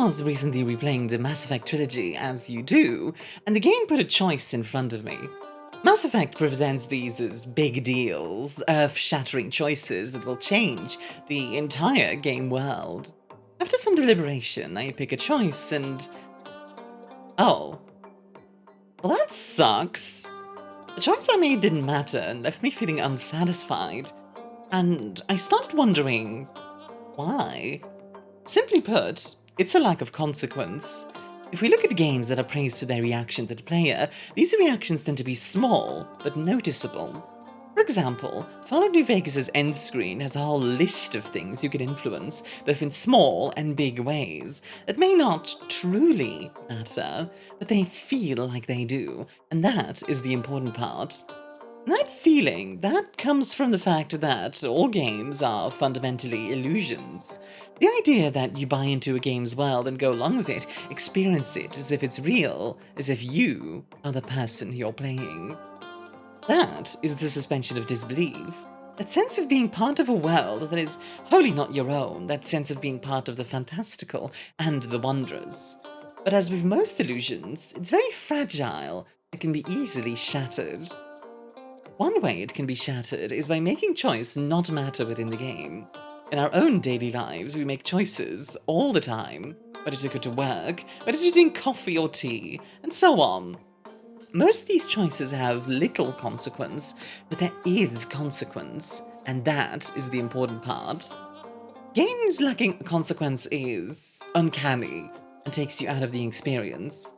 was recently replaying the Mass Effect trilogy, as you do, and the game put a choice in front of me. Mass Effect presents these as big deals, earth-shattering choices that will change the entire game world. After some deliberation, I pick a choice and... oh. Well, that sucks. The choice I made didn't matter and left me feeling unsatisfied. And I started wondering... why? Simply put, it's a lack of consequence. If we look at games that are praised for their reaction to the player, these reactions tend to be small, but noticeable. For example, Fallout New Vegas' end screen has a whole list of things you can influence, both in small and big ways, that may not truly matter, but they feel like they do, and that is the important part. That feeling, that comes from the fact that all games are fundamentally illusions. The idea that you buy into a game's world and go along with it, experience it as if it's real, as if you are the person you're playing. That is the suspension of disbelief. That sense of being part of a world that is wholly not your own, that sense of being part of the fantastical and the wondrous. But as with most illusions, it's very fragile and can be easily shattered. One way it can be shattered is by making choice not matter within the game. In our own daily lives, we make choices all the time, whether to go to work, whether to drink coffee or tea, and so on. Most of these choices have little consequence, but there is consequence, and that is the important part. Games lacking consequence is uncanny and takes you out of the experience.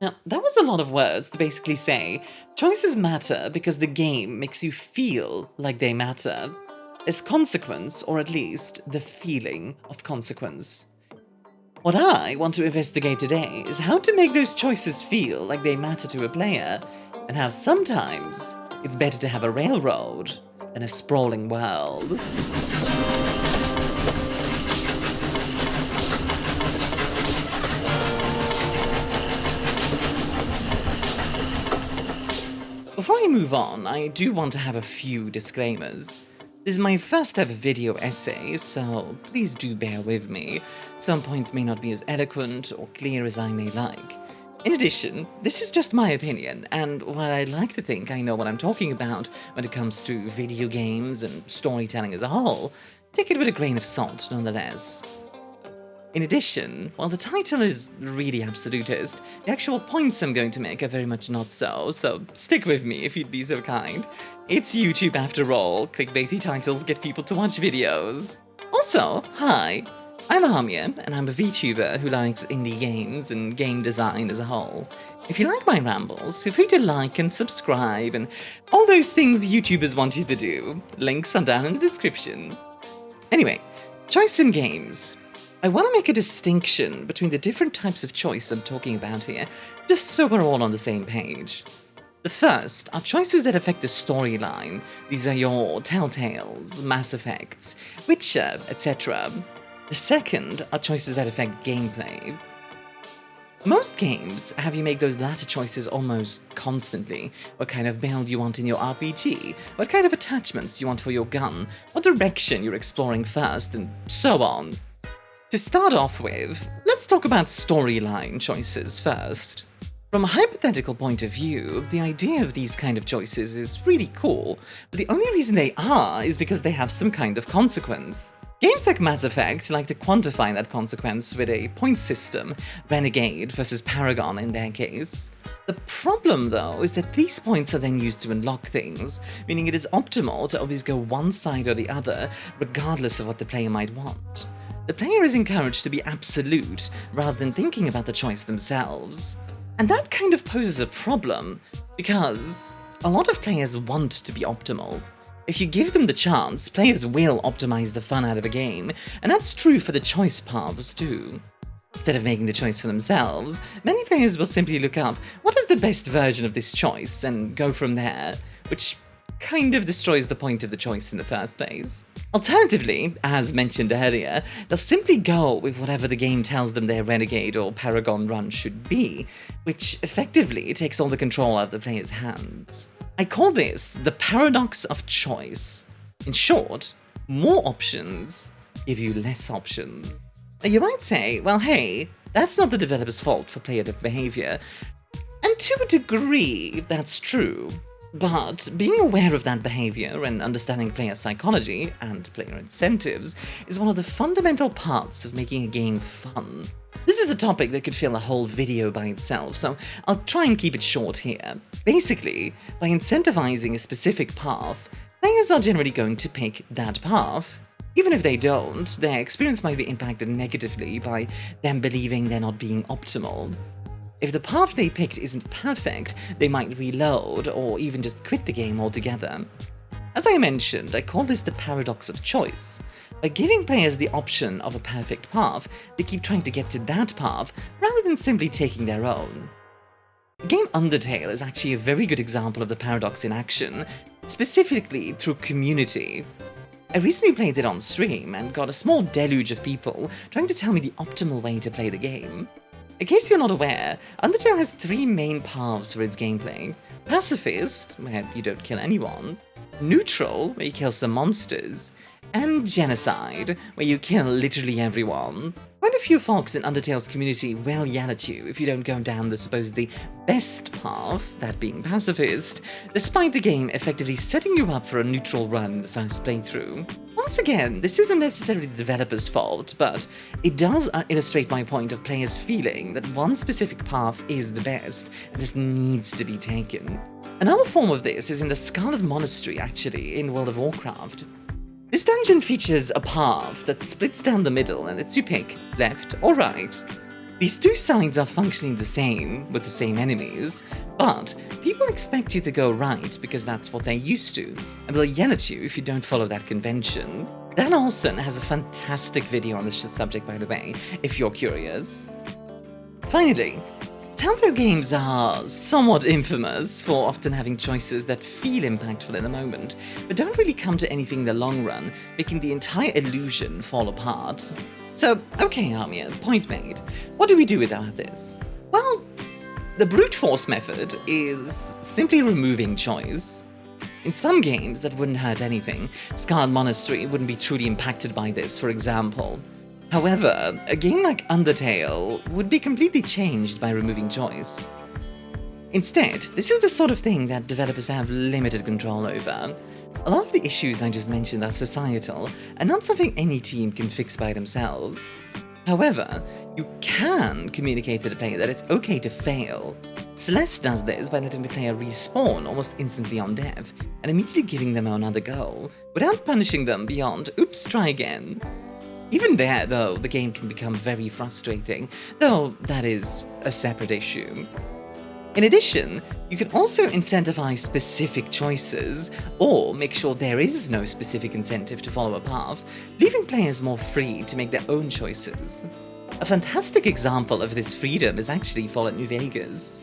Now, that was a lot of words to basically say, choices matter because the game makes you feel like they matter. There's consequence, or at least the feeling of consequence. What I want to investigate today is how to make those choices feel like they matter to a player, and how sometimes it's better to have a railroad than a sprawling world. Before I move on, I do want to have a few disclaimers. This is my first ever video essay, so please do bear with me. Some points may not be as eloquent or clear as I may like. In addition, this is just my opinion, and while I like to think I know what I'm talking about when it comes to video games and storytelling as a whole, take it with a grain of salt nonetheless. In addition, while the title is really absolutist, the actual points I'm going to make are very much not so stick with me if you'd be so kind. It's YouTube after all, clickbaity titles get people to watch videos. Also, hi, I'm Myun, and I'm a VTuber who likes indie games and game design as a whole. If you like my rambles, feel free to like and subscribe and all those things YouTubers want you to do. Links are down in the description. Anyway, choice in games. I want to make a distinction between the different types of choice I'm talking about here, just so we're all on the same page. The first are choices that affect the storyline. These are your Telltales, Mass Effects, Witcher, etc. The second are choices that affect gameplay. Most games have you make those latter choices almost constantly. What kind of build you want in your RPG, what kind of attachments you want for your gun, what direction you're exploring first, and so on. To start off with, let's talk about storyline choices first. From a hypothetical point of view, the idea of these kind of choices is really cool, but the only reason they are is because they have some kind of consequence. Games like Mass Effect like to quantify that consequence with a point system, Renegade versus Paragon in their case. The problem, though, is that these points are then used to unlock things, meaning it is optimal to always go one side or the other, regardless of what the player might want. The player is encouraged to be absolute, rather than thinking about the choice themselves. And that kind of poses a problem, because a lot of players want to be optimal. If you give them the chance, players will optimize the fun out of a game, and that's true for the choice paths too. Instead of making the choice for themselves, many players will simply look up what is the best version of this choice and go from there, which kind of destroys the point of the choice in the first place. Alternatively, as mentioned earlier, they'll simply go with whatever the game tells them their Renegade or Paragon run should be, which effectively takes all the control out of the player's hands. I call this the paradox of choice. In short, more options give you less options. You might say, well, hey, that's not the developer's fault for player behavior. And to a degree, that's true. But being aware of that behavior and understanding player psychology and player incentives is one of the fundamental parts of making a game fun. This is a topic that could fill a whole video by itself, so I'll try and keep it short here. Basically, by incentivizing a specific path, players are generally going to pick that path. Even if they don't, their experience might be impacted negatively by them believing they're not being optimal. If the path they picked isn't perfect, they might reload or even just quit the game altogether. As I mentioned, I call this the paradox of choice. By giving players the option of a perfect path, they keep trying to get to that path rather than simply taking their own. The game Undertale is actually a very good example of the paradox in action, specifically through community. I recently played it on stream and got a small deluge of people trying to tell me the optimal way to play the game. In case you're not aware, Undertale has 3 main paths for its gameplay. Pacifist, where you don't kill anyone, Neutral, where you kill some monsters, and Genocide, where you kill literally everyone. Quite a few folks in Undertale's community will yell at you if you don't go down the supposedly best path, that being Pacifist, despite the game effectively setting you up for a neutral run in the first playthrough. Once again, this isn't necessarily the developer's fault, but it does illustrate my point of players feeling that one specific path is the best, and this needs to be taken. Another form of this is in the Scarlet Monastery, actually, in World of Warcraft. This dungeon features a path that splits down the middle and lets you pick left or right. These two sides are functioning the same, with the same enemies, but people expect you to go right because that's what they're used to, and will yell at you if you don't follow that convention. Dan Olsen has a fantastic video on this subject, by the way, if you're curious. Finally, Telltale games are somewhat infamous for often having choices that feel impactful in the moment, but don't really come to anything in the long run, making the entire illusion fall apart. So, okay Armia, point made. What do we do about this? Well, the brute force method is simply removing choice. In some games, that wouldn't hurt anything. Scarlet Monastery wouldn't be truly impacted by this, for example. However, a game like Undertale would be completely changed by removing choice. Instead, this is the sort of thing that developers have limited control over. A lot of the issues I just mentioned are societal, and not something any team can fix by themselves. However, you can communicate to the player that it's okay to fail. Celeste does this by letting the player respawn almost instantly on death, and immediately giving them another go, without punishing them beyond, oops, try again. Even there, though, the game can become very frustrating, though that is a separate issue. In addition, you can also incentivize specific choices, or make sure there is no specific incentive to follow a path, leaving players more free to make their own choices. A fantastic example of this freedom is actually Fallout New Vegas.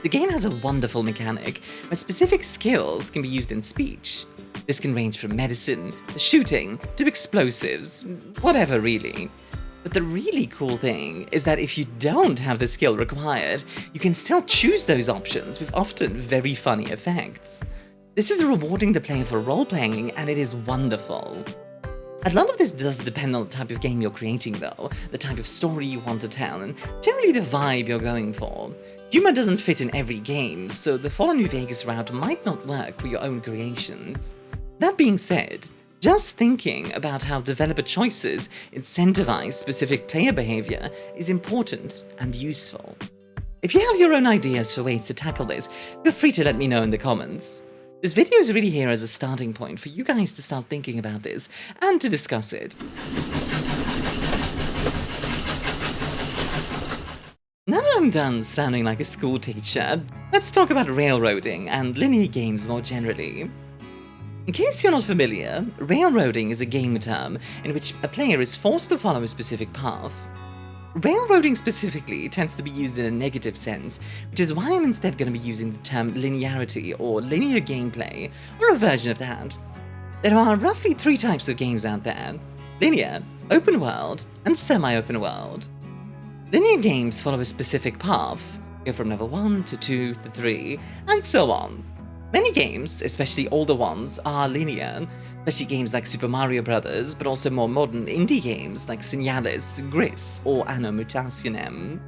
The game has a wonderful mechanic where specific skills can be used in speech. This can range from medicine, to shooting, to explosives, whatever really. But the really cool thing is that if you don't have the skill required, you can still choose those options with often very funny effects. This is rewarding the player for role-playing, and it is wonderful. A lot of this does depend on the type of game you're creating though, the type of story you want to tell, and generally the vibe you're going for. Humor doesn't fit in every game, so the Fallout New Vegas route might not work for your own creations. That being said, just thinking about how developer choices incentivize specific player behavior is important and useful. If you have your own ideas for ways to tackle this, feel free to let me know in the comments. This video is really here as a starting point for you guys to start thinking about this and to discuss it. Now that I'm done sounding like a school teacher, let's talk about railroading and linear games more generally. In case you're not familiar, railroading is a game term in which a player is forced to follow a specific path. Railroading specifically tends to be used in a negative sense, which is why I'm instead going to be using the term linearity or linear gameplay, or a version of that. There are roughly 3 types of games out there: linear, open world, and semi-open world. Linear games follow a specific path, go from level 1 to 2 to 3, and so on. Many games, especially older ones, are linear, especially games like Super Mario Bros., but also more modern indie games like Signalis, Gris, or Anno Mutationem.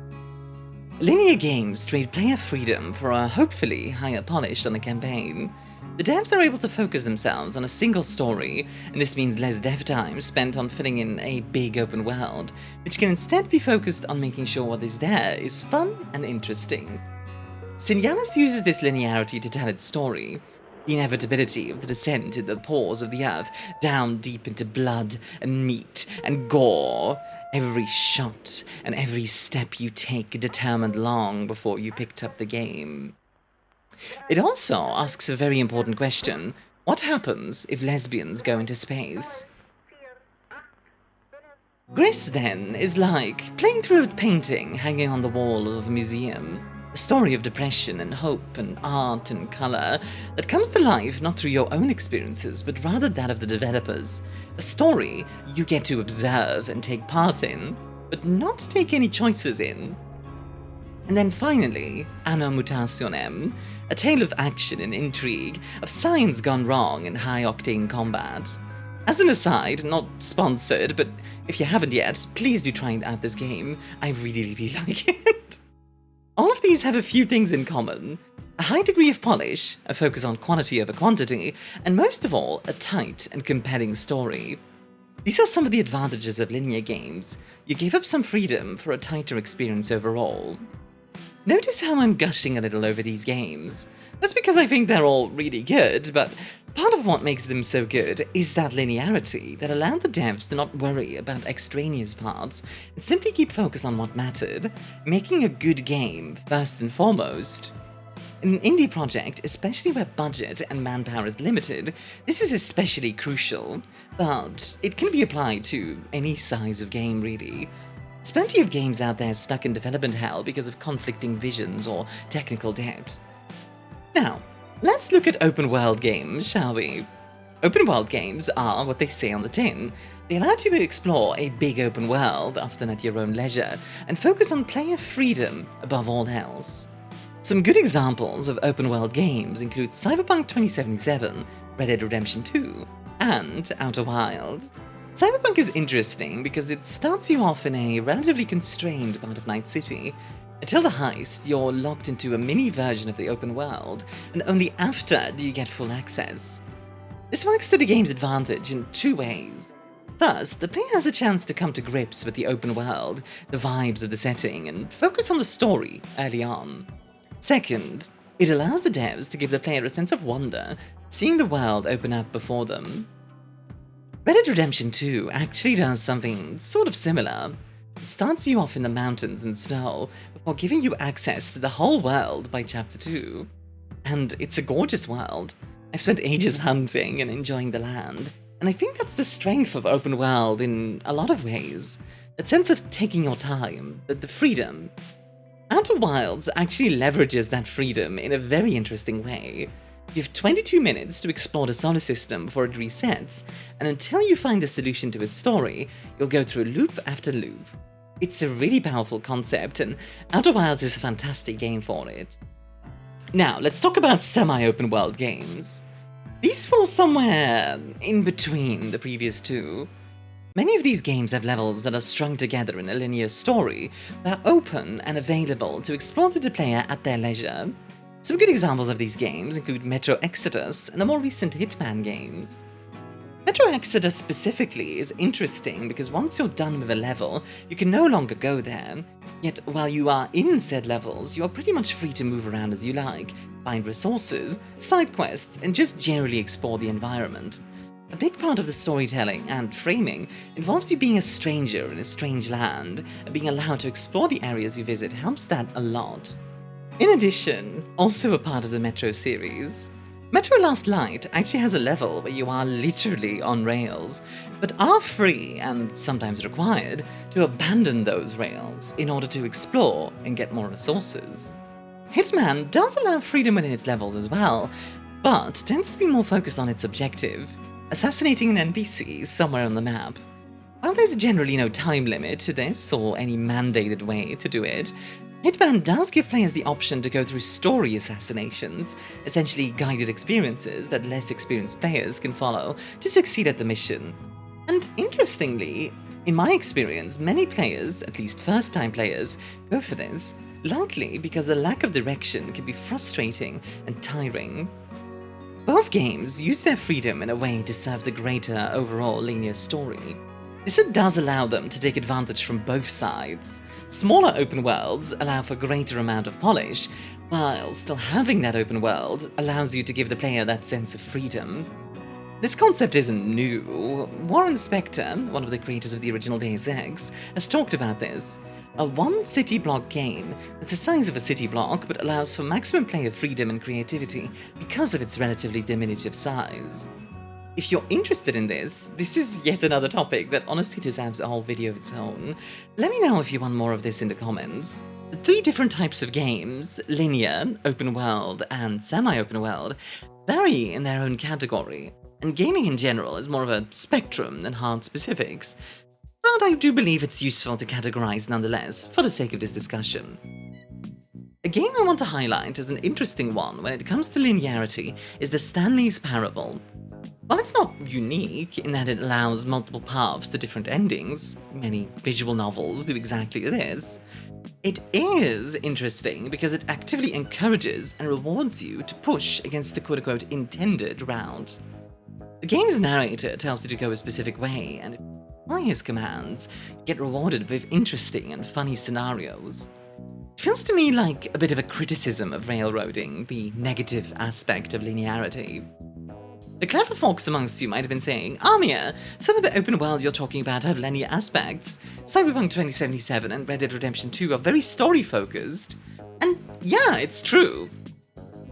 Linear games trade player freedom for a hopefully higher polish on a campaign. The devs are able to focus themselves on a single story, and this means less dev time spent on filling in a big open world, which can instead be focused on making sure what is there is fun and interesting. Signalis uses this linearity to tell its story, the inevitability of the descent in the pores of the earth, down deep into blood and meat and gore. Every shot and every step you take determined long before you picked up the game. It also asks a very important question: what happens if lesbians go into space? Gris, then, is like playing through a painting hanging on the wall of a museum. A story of depression and hope and art and color that comes to life not through your own experiences, but rather that of the developers. A story you get to observe and take part in, but not take any choices in. And then finally, Anno Mutationem, a tale of action and intrigue, of science gone wrong in high-octane combat. As an aside, not sponsored, but if you haven't yet, please do try out this game. I really like it. All of these have a few things in common: a high degree of polish, a focus on quality over quantity, and most of all, a tight and compelling story. These are some of the advantages of linear games. You give up some freedom for a tighter experience overall. Notice how I'm gushing a little over these games. That's because I think they're all really good, but part of what makes them so good is that linearity that allowed the devs to not worry about extraneous parts and simply keep focus on what mattered, making a good game first and foremost. In an indie project, especially where budget and manpower is limited, this is especially crucial, but it can be applied to any size of game really. There's plenty of games out there stuck in development hell because of conflicting visions or technical debt. Now, let's look at open world games, shall we? Open world games are what they say on the tin. They allow you to explore a big open world, often at your own leisure, and focus on player freedom above all else. Some good examples of open world games include Cyberpunk 2077, Red Dead Redemption 2, and Outer Wilds. Cyberpunk is interesting because it starts you off in a relatively constrained part of Night City. Until the heist, you're locked into a mini version of the open world, and only after do you get full access. This works to the game's advantage in two ways. First, the player has a chance to come to grips with the open world, the vibes of the setting, and focus on the story early on. Second, it allows the devs to give the player a sense of wonder, seeing the world open up before them. Red Dead Redemption 2 actually does something sort of similar. It starts you off in the mountains and snow, before giving you access to the whole world by Chapter 2. And it's a gorgeous world. I've spent ages hunting and enjoying the land, and I think that's the strength of open world in a lot of ways. That sense of taking your time, the freedom. Outer Wilds actually leverages that freedom in a very interesting way. You have 22 minutes to explore the solar system before it resets, and until you find the solution to its story, you'll go through loop after loop. It's a really powerful concept, and Outer Wilds is a fantastic game for it. Now, let's talk about semi-open world games. These fall somewhere in between the previous two. Many of these games have levels that are strung together in a linear story that are open and available to explore to the player at their leisure. Some good examples of these games include Metro Exodus and the more recent Hitman games. Metro Exodus specifically is interesting because once you're done with a level, you can no longer go there, yet while you are in said levels, you are pretty much free to move around as you like, find resources, side quests, and just generally explore the environment. A big part of the storytelling and framing involves you being a stranger in a strange land, and being allowed to explore the areas you visit helps that a lot. In addition, also a part of the Metro series, Metro Last Light actually has a level where you are literally on rails, but are free, and sometimes required, to abandon those rails in order to explore and get more resources. Hitman does allow freedom within its levels as well, but tends to be more focused on its objective, assassinating an NPC somewhere on the map. While there's generally no time limit to this or any mandated way to do it, Hitman does give players the option to go through story assassinations, essentially guided experiences that less experienced players can follow to succeed at the mission. And interestingly, in my experience, many players, at least first-time players, go for this, likely because a lack of direction can be frustrating and tiring. Both games use their freedom in a way to serve the greater overall linear story. This does allow them to take advantage from both sides. Smaller open worlds allow for greater amount of polish, while still having that open world allows you to give the player that sense of freedom. This concept isn't new. Warren Spector, one of the creators of the original Deus Ex, has talked about this. A one-city block game is the size of a city block but allows for maximum player freedom and creativity because of its relatively diminutive size. If you're interested in this is yet another topic that honestly deserves a whole video of its own. Let me know if you want more of this in the comments. The 3 different types of games, linear, open world, and semi-open world, vary in their own category, and gaming in general is more of a spectrum than hard specifics. But I do believe it's useful to categorize nonetheless, for the sake of this discussion. A game I want to highlight as an interesting one when it comes to linearity is the Stanley's Parable. While it's not unique in that it allows multiple paths to different endings, many visual novels do exactly this, it is interesting because it actively encourages and rewards you to push against the quote-unquote intended route. The game's narrator tells you to go a specific way, and if you apply his commands, you get rewarded with interesting and funny scenarios. It feels to me like a bit of a criticism of railroading, the negative aspect of linearity. The clever folks amongst you might have been saying, Amir, some of the open world you're talking about have linear aspects. Cyberpunk 2077 and Red Dead Redemption 2 are very story-focused. And yeah, it's true.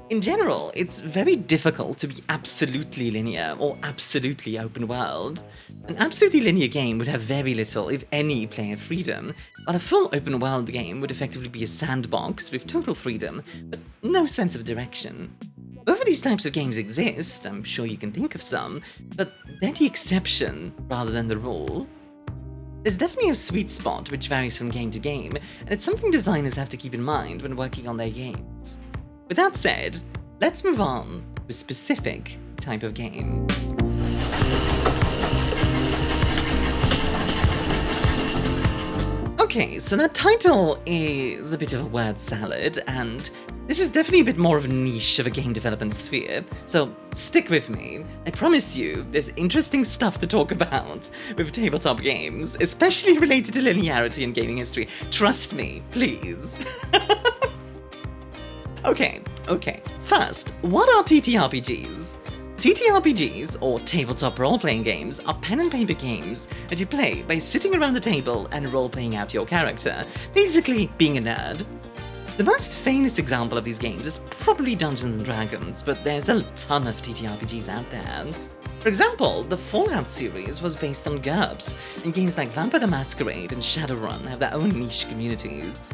In general, it's very difficult to be absolutely linear or absolutely open world. An absolutely linear game would have very little, if any, player freedom, while a full open world game would effectively be a sandbox with total freedom, but no sense of direction. Both of these types of games exist, I'm sure you can think of some, but they're the exception rather than the rule. There's definitely a sweet spot which varies from game to game, and it's something designers have to keep in mind when working on their games. With that said, let's move on to a specific type of game. Okay, so that title is a bit of a word salad, and this is definitely a bit more of a niche of a game development sphere, so stick with me. I promise you, there's interesting stuff to talk about with tabletop games, especially related to linearity and gaming history. Trust me, please. Okay. First, what are TTRPGs? TTRPGs, or tabletop role-playing games, are pen and paper games that you play by sitting around a table and role-playing out your character, basically being a nerd. The most famous example of these games is probably Dungeons & Dragons, but there's a ton of TTRPGs out there. For example, the Fallout series was based on GURPS, and games like Vampire the Masquerade and Shadowrun have their own niche communities.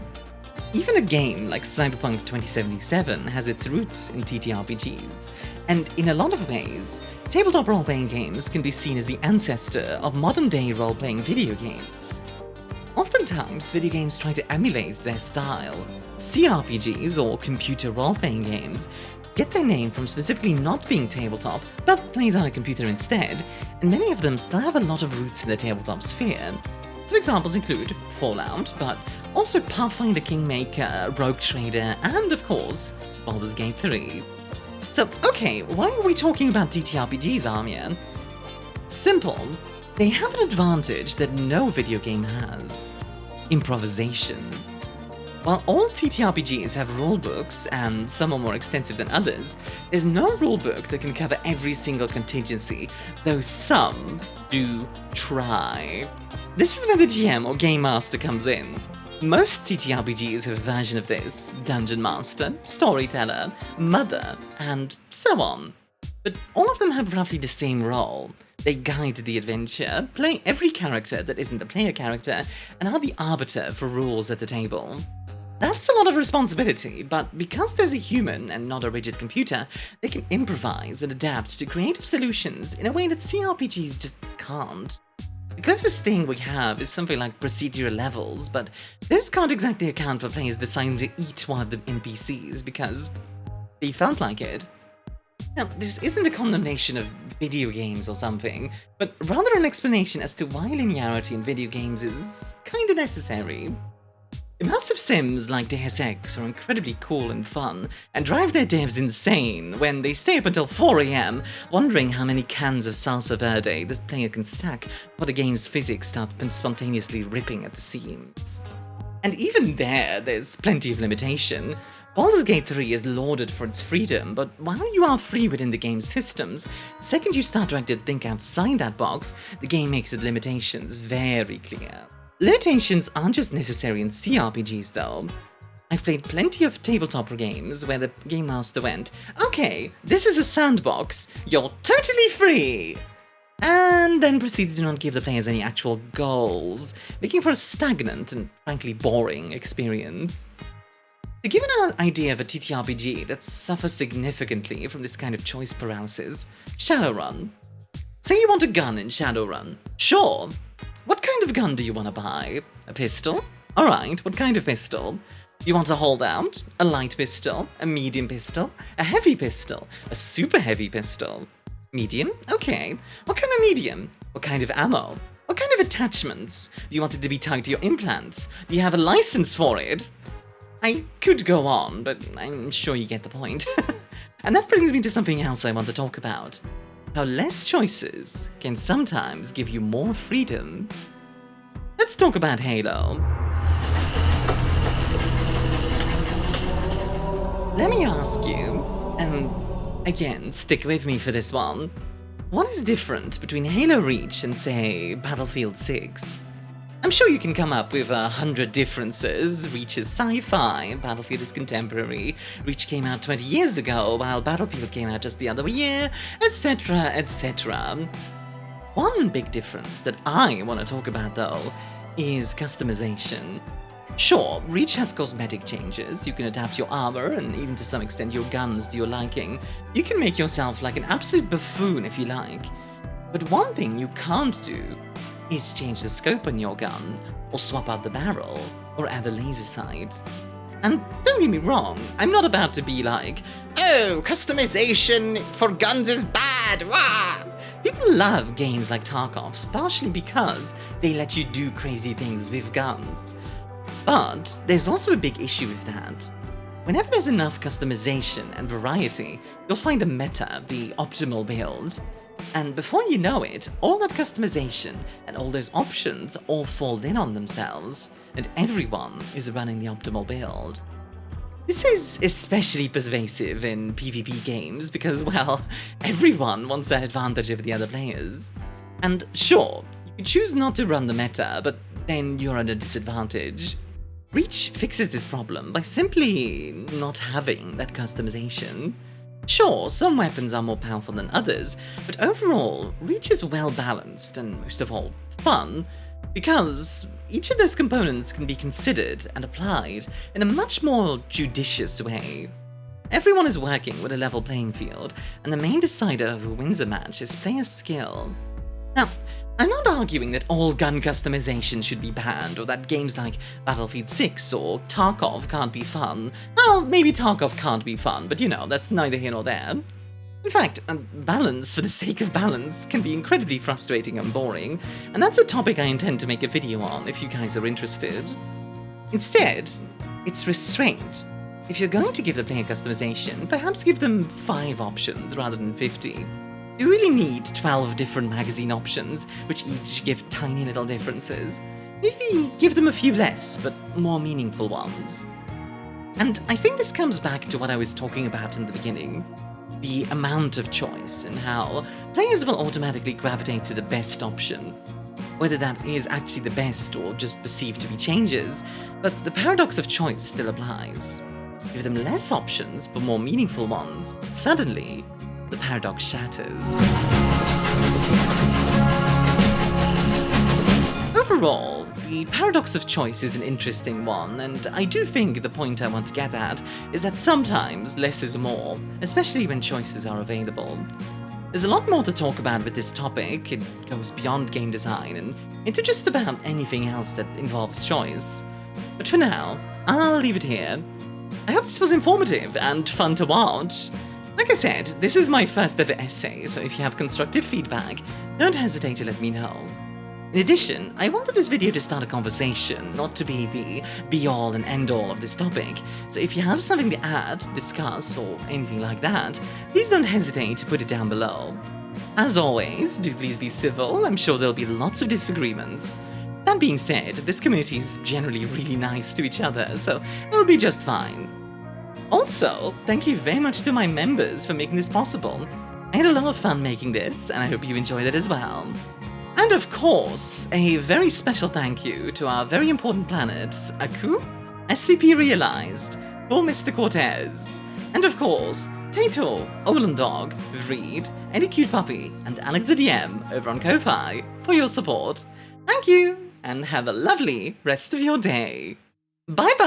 Even a game like Cyberpunk 2077 has its roots in TTRPGs, and in a lot of ways, tabletop role-playing games can be seen as the ancestor of modern-day role-playing video games. Oftentimes, video games try to emulate their style. CRPGs, or computer role-playing games, get their name from specifically not being tabletop, but played on a computer instead, and many of them still have a lot of roots in the tabletop sphere. Some examples include Fallout, but also Pathfinder Kingmaker, Rogue Trader, and of course, Baldur's Gate 3. So, okay, why are we talking about TTRPGs, Amir? Simple. They have an advantage that no video game has. Improvisation. While all TTRPGs have rulebooks, and some are more extensive than others, there's no rulebook that can cover every single contingency, though some do try. This is where the GM or Game Master comes in. Most TTRPGs have a version of this: Dungeon Master, Storyteller, Mother, and so on. But all of them have roughly the same role. They guide the adventure, play every character that isn't the player character, and are the arbiter for rules at the table. That's a lot of responsibility, but because there's a human and not a rigid computer, they can improvise and adapt to creative solutions in a way that CRPGs just can't. The closest thing we have is something like procedural levels, but those can't exactly account for players deciding to eat one of the NPCs because they felt like it. Now, this isn't a condemnation of video games or something, but rather an explanation as to why linearity in video games is kinda necessary. Immersive sims like Deus Ex are incredibly cool and fun, and drive their devs insane when they stay up until 4 AM wondering how many cans of salsa verde the player can stack before the game's physics start spontaneously ripping at the seams. And even there's plenty of limitation. Baldur's Gate 3 is lauded for its freedom, but while you are free within the game's systems, the second you start trying to think outside that box, the game makes its limitations very clear. Limitations aren't just necessary in CRPGs though. I've played plenty of tabletop games where the game master went, okay, this is a sandbox, you're totally free! And then proceeded to not give the players any actual goals, making for a stagnant and frankly boring experience. To give an idea of a TTRPG that suffers significantly from this kind of choice paralysis, Shadowrun. Say you want a gun in Shadowrun. Sure. What kind of gun do you want to buy? A pistol? Alright, what kind of pistol? You want a holdout? A light pistol? A medium pistol? A heavy pistol? A super heavy pistol? Medium? Okay. What kind of medium? What kind of ammo? What kind of attachments? Do you want it to be tied to your implants? Do you have a license for it? I could go on, but I'm sure you get the point. And that brings me to something else I want to talk about. How less choices can sometimes give you more freedom. Let's talk about Halo. Let me ask you, and again, stick with me for this one, what is different between Halo Reach and, say, Battlefield 6? I'm sure you can come up with 100 differences. Reach is sci-fi, Battlefield is contemporary, Reach came out 20 years ago, while Battlefield came out just the other year, etc, etc. One big difference that I want to talk about though is customization. Sure, Reach has cosmetic changes, you can adapt your armor and even to some extent your guns to your liking. You can make yourself like an absolute buffoon if you like. But one thing you can't do is change the scope on your gun, or swap out the barrel, or add a laser sight. And don't get me wrong, I'm not about to be like, oh, customization for guns is bad, wah! People love games like Tarkov's, partially because they let you do crazy things with guns. But there's also a big issue with that. Whenever there's enough customization and variety, you'll find a meta, the optimal build. And before you know it, all that customization and all those options all fall in on themselves, and everyone is running the optimal build. This is especially pervasive in PvP games because, well, everyone wants that advantage over the other players. And sure, you can choose not to run the meta, but then you're at a disadvantage. Reach fixes this problem by simply not having that customization. Sure, some weapons are more powerful than others, but overall, Reach is well balanced and most of all, fun, because each of those components can be considered and applied in a much more judicious way. Everyone is working with a level playing field, and the main decider of who wins a match is player skill. Now, I'm not arguing that all gun customization should be banned, or that games like Battlefield 6 or Tarkov can't be fun. Well, maybe Tarkov can't be fun, but you know, that's neither here nor there. In fact, balance for the sake of balance can be incredibly frustrating and boring, and that's a topic I intend to make a video on if you guys are interested. Instead, it's restraint. If you're going to give the player customization, perhaps give them 5 options rather than 50. You really need 12 different magazine options, which each give tiny little differences. Maybe give them a few less, but more meaningful ones. And I think this comes back to what I was talking about in the beginning. The amount of choice and how players will automatically gravitate to the best option. Whether that is actually the best or just perceived to be changes, but the paradox of choice still applies. Give them less options, but more meaningful ones. Suddenly, the paradox shatters. Overall, the paradox of choice is an interesting one, and I do think the point I want to get at is that sometimes less is more, especially when choices are available. There's a lot more to talk about with this topic. It goes beyond game design and into just about anything else that involves choice. But for now, I'll leave it here. I hope this was informative and fun to watch. Like I said, this is my first ever essay, so if you have constructive feedback, don't hesitate to let me know. In addition, I wanted this video to start a conversation, not to be the be-all and end-all of this topic, so if you have something to add, discuss, or anything like that, please don't hesitate to put it down below. As always, do please be civil, I'm sure there'll be lots of disagreements. That being said, this community is generally really nice to each other, so it'll be just fine. Also, thank you very much to my members for making this possible. I had a lot of fun making this, and I hope you enjoyed it as well. And of course, a very special thank you to our very important planets, Aku, SCP Realized, Bull Mr. Cortez, and of course, Tato, Olan Dog, Vreed, Eddie Cute Puppy, and Alex the DM over on Ko-Fi for your support. Thank you, and have a lovely rest of your day. Bye-bye!